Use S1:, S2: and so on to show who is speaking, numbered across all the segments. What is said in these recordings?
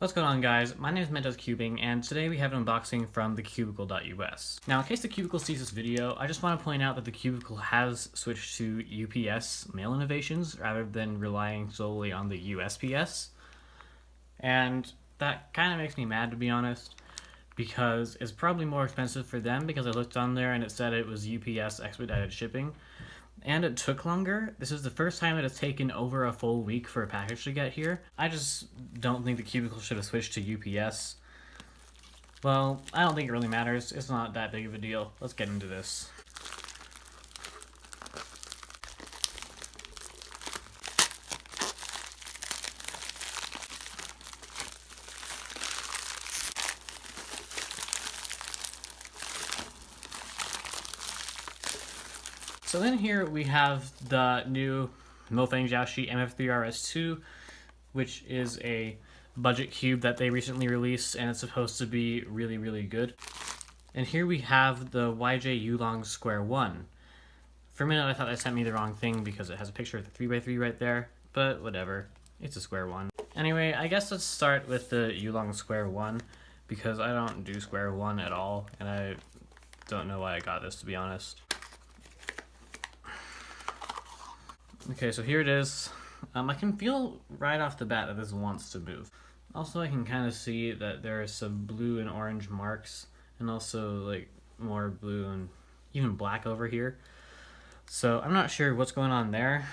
S1: What's going on, guys? My name is MF3RS2 and today we have an unboxing from TheCubicle.us. Now, in case TheCubicle sees this video, I just want to point out that TheCubicle has switched to UPS mail innovations rather than relying solely on the USPS. And that kind of makes me mad, to be honest, because it's probably more expensive for them because I looked on there and it said it was UPS expedited shipping. And it took longer. This is the first time it has taken over a full week for a package to get here. I just don't think TheCubicle should have switched to UPS. Well, I don't think it really matters. It's not that big of a deal. Let's get into this. So then here we have the new Mofang Jiaoshi MF3RS2, which is a budget cube that they recently released, and it's supposed to be really, really good. And here we have the YuLong Square-1. For a minute I thought that sent me the wrong thing because it has a picture of the 3x3 right there, but whatever, it's a Square-1. Anyway, I guess let's start with the YuLong Square-1, because I don't do Square-1 at all, and I don't know why I got this, to be honest. Okay, so here it is. I can feel right off the bat that this wants to move. Also, I can kind of see that there are some blue and orange marks, and also like more blue and even black over here. So I'm not sure what's going on there.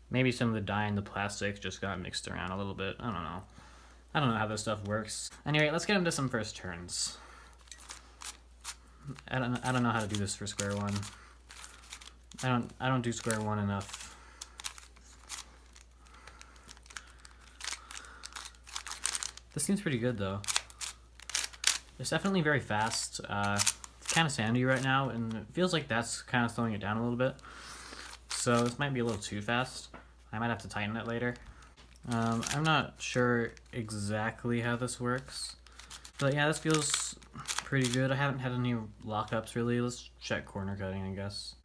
S1: Maybe some of the dye and the plastic just got mixed around a little bit. I don't know. I don't know how this stuff works. Anyway, let's get into some first turns. I don't know how to do this for Square-1. I don't do Square-1 enough. This seems pretty good though. It's definitely very fast. It's kind of sandy right now, and it feels like that's kind of slowing it down a little bit. So this might be a little too fast. I might have to tighten it later. I'm not sure exactly how this works, but yeah, this feels pretty good. I haven't had any lockups really. Let's check corner cutting, I guess.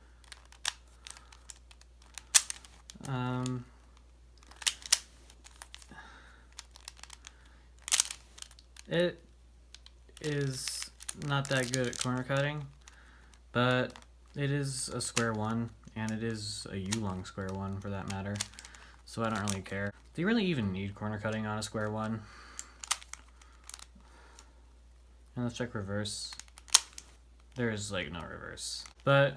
S1: It is not that good at corner cutting, but it is a Square-1, and it is a YuLong Square-1 for that matter, so I don't really care. Do you really even need corner cutting on a Square-1? And let's check reverse. There is like no reverse, but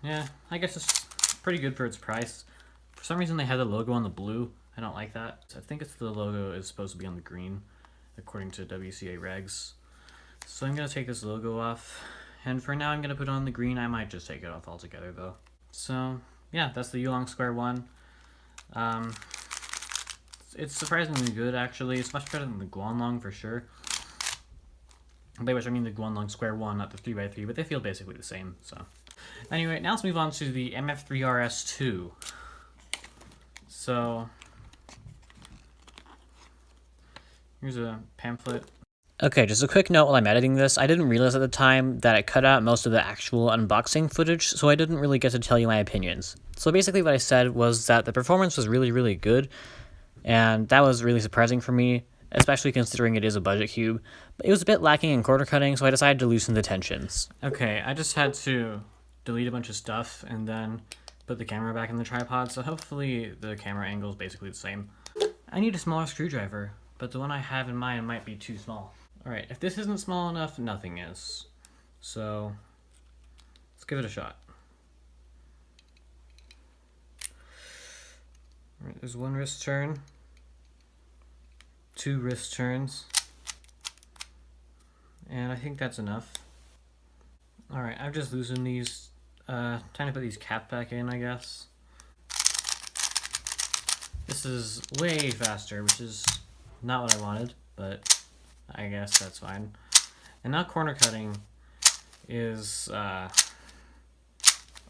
S1: yeah, I guess it's pretty good for its price. For some reason they had the logo on the blue. I don't like that. I think it's the logo is supposed to be on the green, according to WCA regs. So I'm gonna take this logo off, and for now I'm gonna put on the green. I might just take it off altogether though. So yeah, that's the YuLong Square-1. It's surprisingly good actually. It's much better than the YuLong for sure. By which I mean the YuLong Square-1, not the 3x3, but they feel basically the same. So anyway, now let's move on to the MF3RS2. So here's a pamphlet.
S2: Okay, just a quick note while I'm editing this. I didn't realize at the time that I cut out most of the actual unboxing footage, so I didn't really get to tell you my opinions. So basically what I said was that the performance was really, really good, and that was really surprising for me, especially considering it is a budget cube. But it was a bit lacking in corner cutting, so I decided to loosen the tensions.
S1: Okay, I just had to delete a bunch of stuff and then put the camera back in the tripod, so hopefully the camera angle is basically the same. I need a smaller screwdriver, but the one I have in mind might be too small. Alright, if this isn't small enough, nothing is. So let's give it a shot. Alright, there's one wrist turn, two wrist turns, and I think that's enough. Alright, I've just loosened these, time to put these caps back in, I guess. This is way faster, which is not what I wanted, but I guess that's fine. And now corner cutting is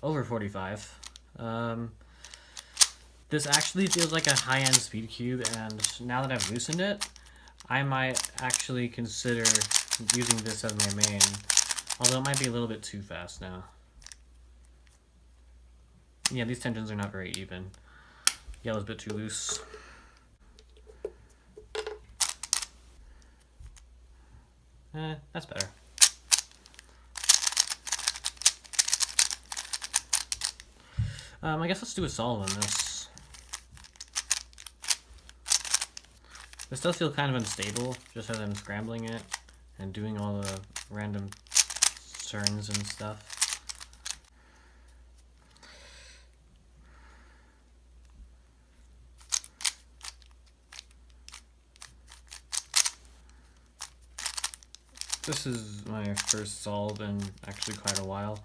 S1: over 45. This actually feels like a high-end speed cube, and now that I've loosened it, I might actually consider using this as my main, although it might be a little bit too fast now. Yeah, these tensions are not very even. Yellow's a bit too loose. That's better. I guess let's do a solve on this. This does feel kind of unstable, just as I'm scrambling it and doing all the random turns and stuff. This is my first solve in actually quite a while,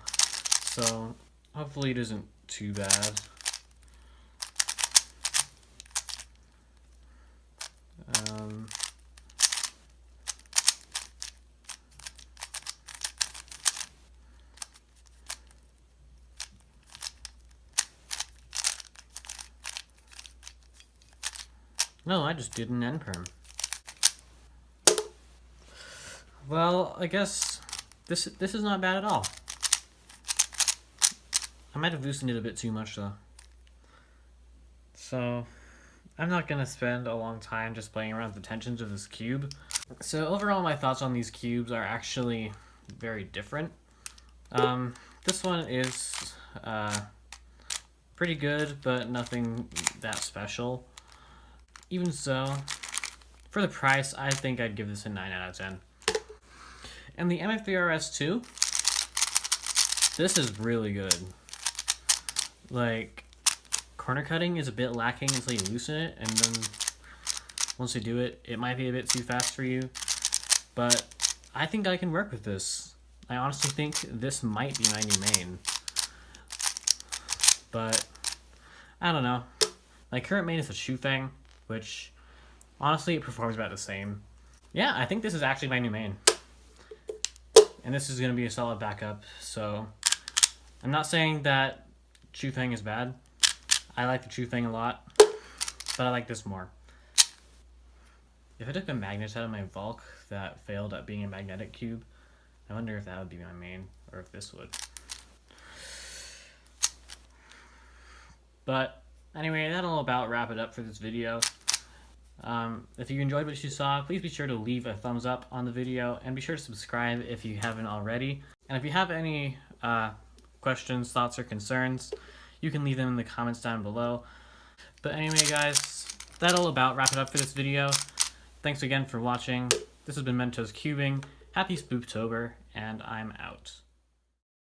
S1: so hopefully it isn't too bad. No, I just did an N-perm. Well, I guess this is not bad at all. I might have loosened it a bit too much though. So I'm not gonna spend a long time just playing around with the tensions of this cube. So overall my thoughts on these cubes are actually very different. This one is pretty good, but nothing that special. Even so, for the price, I think I'd give this a 9 out of 10. And the MF3RS2, this is really good. Like, corner cutting is a bit lacking until you loosen it, and then once you do it, it might be a bit too fast for you. But I think I can work with this. I honestly think this might be my new main. But, I don't know. My current main is a Shufeng, which, honestly, it performs about the same. Yeah, I think this is actually my new main. And this is going to be a solid backup, so I'm not saying that Shufeng is bad. I like the Shufeng a lot, but I like this more. If I took a magnet out of my Valk that failed at being a magnetic cube, I wonder if that would be my main, or if this would. But anyway, that'll about wrap it up for this video. If you enjoyed what you saw, please be sure to leave a thumbs up on the video, and be sure to subscribe if you haven't already. And if you have any questions, thoughts, or concerns, you can leave them in the comments down below. But anyway, guys, that'll about wrap it up for this video. Thanks again for watching. This has been Mentos Cubing. Happy Spooktober, and I'm out.